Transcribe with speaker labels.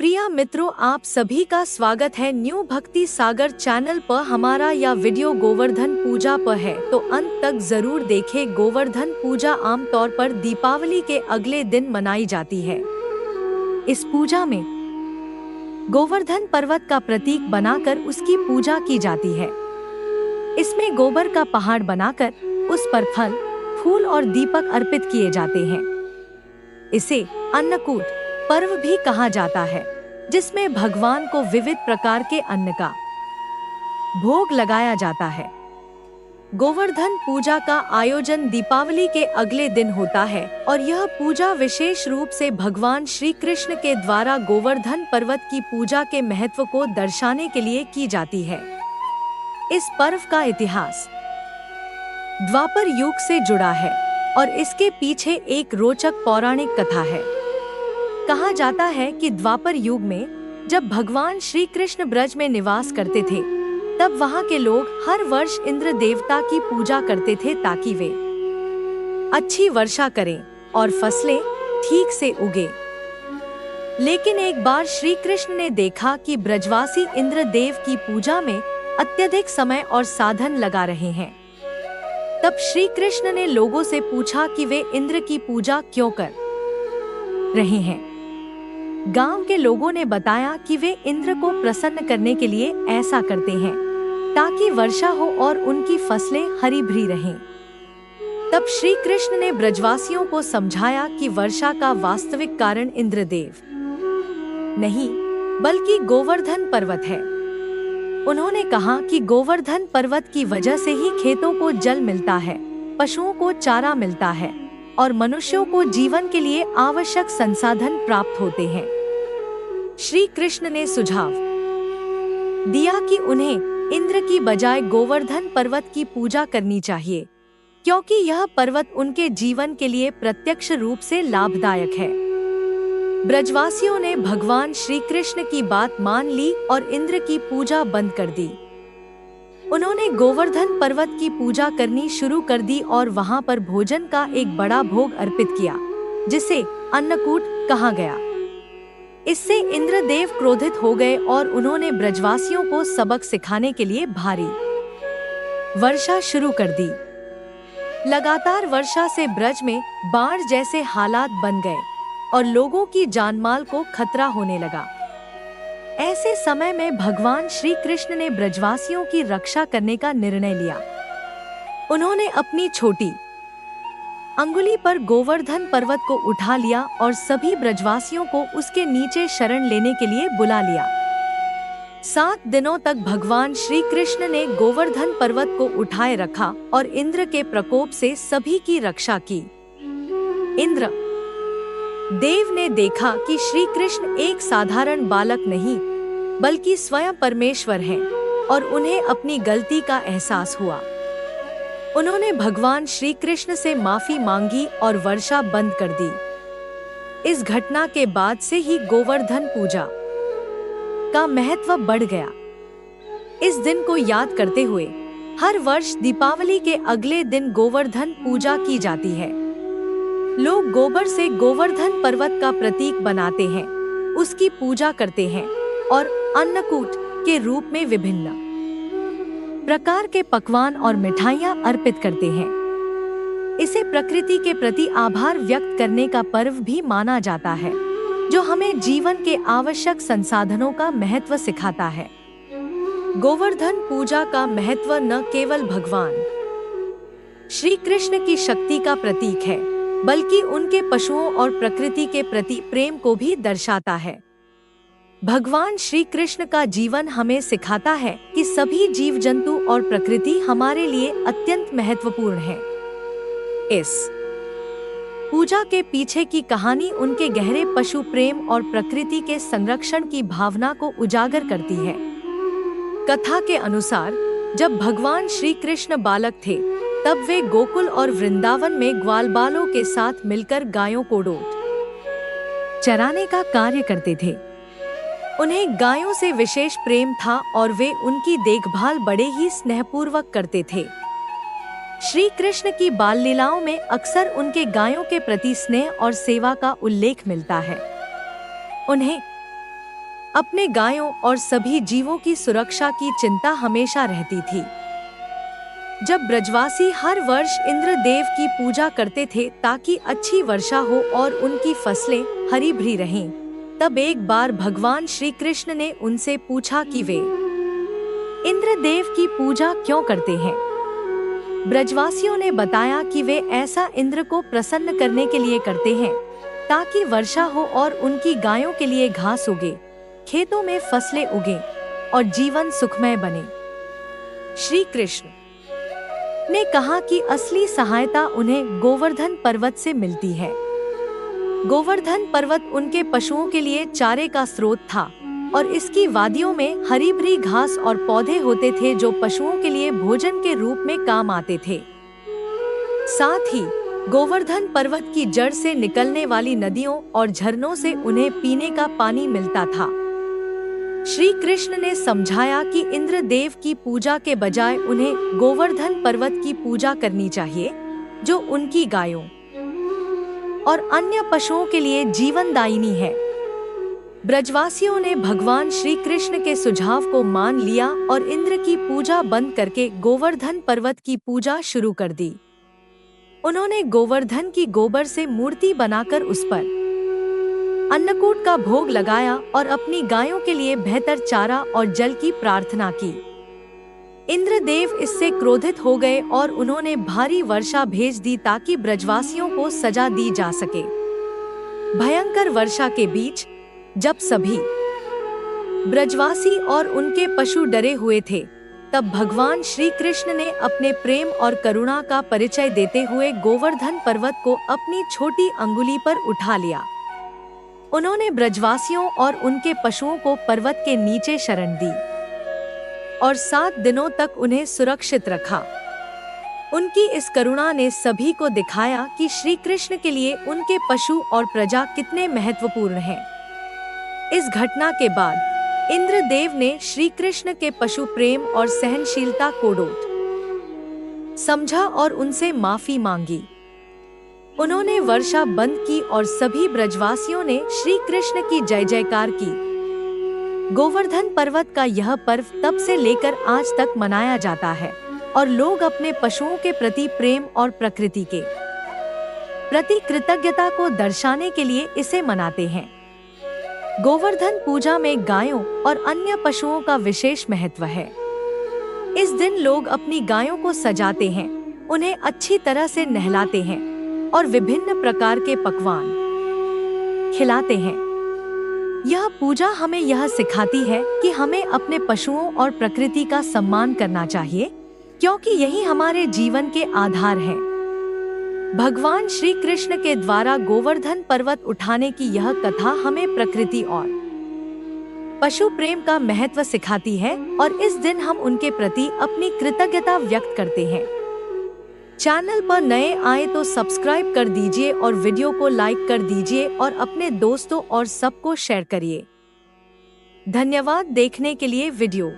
Speaker 1: प्रिय मित्रों, आप सभी का स्वागत है न्यू भक्ति सागर चैनल पर। हमारा यह वीडियो गोवर्धन पूजा पर है, तो अंत तक जरूर देखें। गोवर्धन पूजा आमतौर पर दीपावली के अगले दिन मनाई जाती है। इस पूजा में गोवर्धन पर्वत का प्रतीक बनाकर उसकी पूजा की जाती है। इसमें गोबर का पहाड़ बनाकर उस पर फल, फूल और दीपक अर्पित किए जाते हैं। इसे अन्नकूट पर्व भी कहा जाता है, जिसमें भगवान को विविध प्रकार के अन्न का भोग लगाया जाता है। गोवर्धन पूजा का आयोजन दीपावली के अगले दिन होता है और यह पूजा विशेष रूप से भगवान श्री कृष्ण के द्वारा गोवर्धन पर्वत की पूजा के महत्व को दर्शाने के लिए की जाती है। इस पर्व का इतिहास द्वापर युग से जुड़ा है और इसके पीछे एक रोचक पौराणिक कथा है। कहा जाता है कि द्वापर युग में जब भगवान श्री कृष्ण ब्रज में निवास करते थे, तब वहां के लोग हर वर्ष इंद्र देवता की पूजा करते थे ताकि वे अच्छी वर्षा करें और फसलें ठीक से उगे। लेकिन एक बार श्री कृष्ण ने देखा कि ब्रजवासी इंद्र देव की पूजा में अत्यधिक समय और साधन लगा रहे हैं। तब श्री कृष्ण ने लोगों से पूछा कि वे इंद्र की पूजा क्यों कर रहे हैं। गांव के लोगों ने बताया कि वे इंद्र को प्रसन्न करने के लिए ऐसा करते हैं ताकि वर्षा हो और उनकी फसलें हरी भरी रहें। तब श्री कृष्ण ने ब्रजवासियों को समझाया कि वर्षा का वास्तविक कारण इंद्रदेव नहीं, बल्कि गोवर्धन पर्वत है। उन्होंने कहा कि गोवर्धन पर्वत की वजह से ही खेतों को जल मिलता है, पशुओं को चारा मिलता है और मनुष्यों को जीवन के लिए आवश्यक संसाधन प्राप्त होते हैं। श्री कृष्ण ने सुझाव दिया कि उन्हें इंद्र की बजाय गोवर्धन पर्वत की पूजा करनी चाहिए, क्योंकि यह पर्वत उनके जीवन के लिए प्रत्यक्ष रूप से लाभदायक है। ब्रजवासियों ने भगवान श्री कृष्ण की बात मान ली और इंद्र की पूजा बंद कर दी। उन्होंने गोवर्धन पर्वत की पूजा करनी शुरू कर दी और वहां पर भोजन का एक बड़ा भोग अर्पित किया, जिसे अन्नकूट कहा गया। इससे इंद्रदेव क्रोधित हो गए और उन्होंने ब्रजवासियों को सबक सिखाने के लिए भारी वर्षा शुरू कर दी। लगातार वर्षा से ब्रज में बाढ़ जैसे हालात बन गए और लोगों की जानमाल को खतरा होने लगा। ऐसे समय में भगवान श्री कृष्ण ने ब्रजवासियों की रक्षा करने का निर्णय लिया। उन्होंने अपनी छोटी अंगुली पर गोवर्धन पर्वत को उठा लिया और सभी ब्रजवासियों को उसके नीचे शरण लेने के लिए बुला लिया। 7 दिनों तक भगवान श्री कृष्ण ने गोवर्धन पर्वत को उठाए रखा और इंद्र के प्रकोप से सभी की रक्षा की। इंद्र देव ने देखा कि श्री कृष्ण एक साधारण बालक नहीं, बल्कि स्वयं परमेश्वर हैं और उन्हें अपनी गलती का एहसास हुआ। उन्होंने भगवान श्री कृष्ण से माफी मांगी और वर्षा बंद कर दी। इस घटना के बाद से ही गोवर्धन पूजा का महत्व बढ़ गया। इस दिन को याद करते हुए हर वर्ष दीपावली के अगले दिन गोवर्धन पूजा की जाती है। लोग गोबर से गोवर्धन पर्वत का प्रतीक बनाते हैं, उसकी पूजा करते हैं और अन्नकूट के रूप में विभिन्न प्रकार के पकवान और मिठाइयाँ अर्पित करते हैं। इसे प्रकृति के प्रति आभार व्यक्त करने का पर्व भी माना जाता है, जो हमें जीवन के आवश्यक संसाधनों का महत्व सिखाता है। गोवर्धन पूजा का महत्व न केवल भगवान श्री कृष्ण की शक्ति का प्रतीक है, बल्कि उनके पशुओं और प्रकृति के प्रति प्रेम को भी दर्शाता है। भगवान श्री कृष्ण का जीवन हमें सिखाता है कि सभी जीव जंतु और प्रकृति हमारे लिए अत्यंत महत्वपूर्ण है। इस पूजा के पीछे की कहानी उनके गहरे पशु प्रेम और प्रकृति के संरक्षण की भावना को उजागर करती है। कथा के अनुसार जब भगवान श्री कृष्ण बालक थे, तब वे गोकुल और वृंदावन में ग्वालबालों के साथ मिलकर गायों को डोट चराने का कार्य करते थे। उन्हें गायों से विशेष प्रेम था और वे उनकी देखभाल बड़े ही स्नेहपूर्वक करते थे। श्री कृष्ण की बाल लीलाओं में अक्सर उनके गायों के प्रति स्नेह और सेवा का उल्लेख मिलता है। उन्हें अपने गायों और सभी जीवों की सुरक्षा की चिंता हमेशा रहती थी। जब ब्रजवासी हर वर्ष इंद्रदेव की पूजा करते थे ताकि अच्छी वर्षा हो और उनकी फसलें हरी भरी रहें, तब एक बार भगवान श्री कृष्ण ने उनसे पूछा कि वे इंद्रदेव की पूजा क्यों करते हैं। ब्रजवासियों ने बताया कि वे ऐसा इंद्र को प्रसन्न करने के लिए करते हैं ताकि वर्षा हो और उनकी गायों के लिए घास उगे, खेतों में फसलें उगे और जीवन सुखमय बने। श्री कृष्ण ने कहा कि असली सहायता उन्हें गोवर्धन पर्वत से मिलती है। गोवर्धन पर्वत उनके पशुओं के लिए चारे का स्रोत था और इसकी वादियों में हरी भरी घास और पौधे होते थे जो पशुओं के लिए भोजन के रूप में काम आते थे। साथ ही गोवर्धन पर्वत की जड़ से निकलने वाली नदियों और झरनों से उन्हें पीने का पानी मिलता था। श्री कृष्ण ने समझाया कि इंद्रदेव की पूजा के बजाय उन्हें गोवर्धन पर्वत की पूजा करनी चाहिए, जो उनकी गायों और अन्य पशुओं के लिए जीवनदायिनी है। ब्रजवासियों ने भगवान श्री कृष्ण के सुझाव को मान लिया और इंद्र की पूजा बंद करके गोवर्धन पर्वत की पूजा शुरू कर दी। उन्होंने गोवर्धन की गोबर से मूर्ति बनाकर उस पर अन्नकूट का भोग लगाया और अपनी गायों के लिए बेहतर चारा और जल की प्रार्थना की। इंद्रदेव इससे क्रोधित हो गए और उन्होंने भारी वर्षा भेज दी ताकि ब्रजवासियों को सजा दी जा सके। भयंकर वर्षा के बीच जब सभी ब्रजवासी और उनके पशु डरे हुए थे, तब भगवान श्री कृष्ण ने अपने प्रेम और करुणा का परिचय देते हुए गोवर्धन पर्वत को अपनी छोटी अंगुली पर उठा लिया। उन्होंने ब्रजवासियों और उनके पशुओं को पर्वत के नीचे शरण दी और 7 दिनों तक उन्हें सुरक्षित रखा। उनकी इस करुणा ने सभी को दिखाया कि श्री कृष्ण के लिए उनके पशु और प्रजा कितने महत्वपूर्ण हैं। इस घटना के बाद इंद्रदेव ने श्री कृष्ण के पशु प्रेम और सहनशीलता को समझा और उनसे माफी मांगी। उन्होंने वर्षा बंद की और सभी ब्रजवासियों ने श्री कृष्ण की जय जयकार की। गोवर्धन पर्वत का यह पर्व तब से लेकर आज तक मनाया जाता है और लोग अपने पशुओं के प्रति प्रेम और प्रकृति के प्रति कृतज्ञता को दर्शाने के लिए इसे मनाते हैं। गोवर्धन पूजा में गायों और अन्य पशुओं का विशेष महत्व है। इस दिन लोग अपनी गायों को सजाते हैं, उन्हें अच्छी तरह से नहलाते हैं और विभिन्न प्रकार के पकवान खिलाते हैं। यह पूजा हमें यह सिखाती है कि हमें अपने पशुओं और प्रकृति का सम्मान करना चाहिए, क्योंकि यही हमारे जीवन के आधार हैं। भगवान श्री कृष्ण के द्वारा गोवर्धन पर्वत उठाने की यह कथा हमें प्रकृति और पशु प्रेम का महत्व सिखाती है और इस दिन हम उनके प्रति अपनी कृतज्ञता व्यक्त करते हैं। चैनल पर नए आए तो सब्सक्राइब कर दीजिए और वीडियो को लाइक कर दीजिए और अपने दोस्तों और सबको शेयर करिए। धन्यवाद देखने के लिए वीडियो।